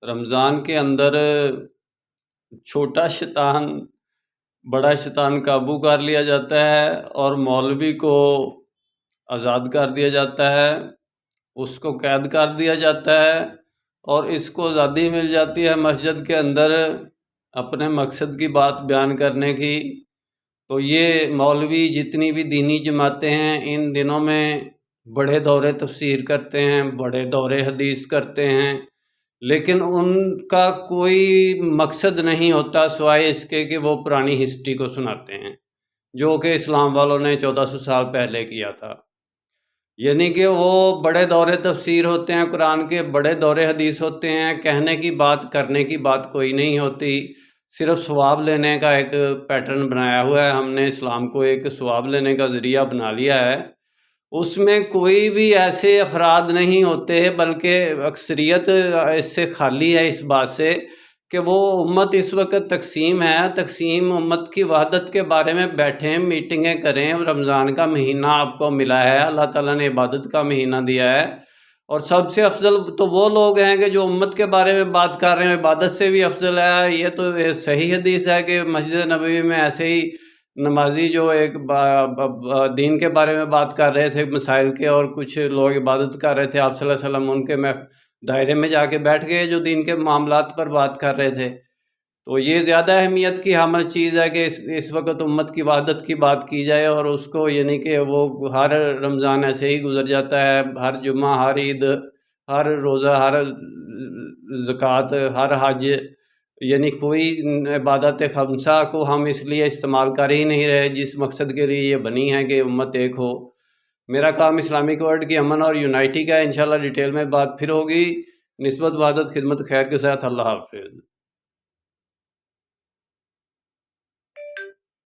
رمضان کے اندر چھوٹا شیطان بڑا شیطان قابو کر لیا جاتا ہے اور مولوی کو آزاد کر دیا جاتا ہے، اس کو قید کر دیا جاتا ہے اور اس کو آزادی مل جاتی ہے مسجد کے اندر اپنے مقصد کی بات بیان کرنے کی۔ تو یہ مولوی جتنی بھی دینی جماعتیں ہیں ان دنوں میں بڑے دورے تفسیر کرتے ہیں، بڑے دورے حدیث کرتے ہیں، لیکن ان کا کوئی مقصد نہیں ہوتا سوائے اس کے کہ وہ پرانی ہسٹری کو سناتے ہیں جو کہ اسلام والوں نے 1400 سال پہلے کیا تھا۔ یعنی کہ وہ بڑے دورے تفسیر ہوتے ہیں، قرآن کے بڑے دورے حدیث ہوتے ہیں، کہنے کی بات کرنے کی بات کوئی نہیں ہوتی، صرف ثواب لینے کا ایک پیٹرن بنایا ہوا ہے۔ ہم نے اسلام کو ایک ثواب لینے کا ذریعہ بنا لیا ہے، اس میں کوئی بھی ایسے افراد نہیں ہوتے، بلکہ اکثریت اس سے خالی ہے اس بات سے کہ وہ امت اس وقت تقسیم ہے، تقسیم امت کی وحدت کے بارے میں بیٹھیں، میٹنگیں کریں۔ رمضان کا مہینہ آپ کو ملا ہے، اللہ تعالیٰ نے عبادت کا مہینہ دیا ہے، اور سب سے افضل تو وہ لوگ ہیں کہ جو امت کے بارے میں بات کر رہے ہیں، عبادت سے بھی افضل ہے۔ یہ تو صحیح حدیث ہے کہ مسجد نبوی میں ایسے ہی نمازی جو ایک دین کے بارے میں بات کر رہے تھے، مسائل کے، اور کچھ لوگ عبادت کر رہے تھے، آپ صلی اللہ علیہ وسلم ان کے دائرے میں جا کے بیٹھ گئے جو دین کے معاملات پر بات کر رہے تھے۔ تو یہ زیادہ اہمیت کی حامل چیز ہے کہ اس وقت امت کی وحدت کی بات کی جائے، اور اس کو یعنی کہ وہ ہر رمضان ایسے ہی گزر جاتا ہے، ہر جمعہ، ہر عید، ہر روزہ، ہر زکوٰۃ، ہر حج، یعنی کوئی عبادت خمسہ کو ہم اس لیے استعمال کر ہی نہیں رہے جس مقصد کے لیے یہ بنی ہے کہ امت ایک ہو۔ میرا کام اسلامک ورلڈ کی امن اور یونائٹی کا ہے، انشاءاللہ ڈیٹیل میں بات پھر ہوگی۔ نسبت وحدت خدمت خیر کے ساتھ، اللہ حافظ۔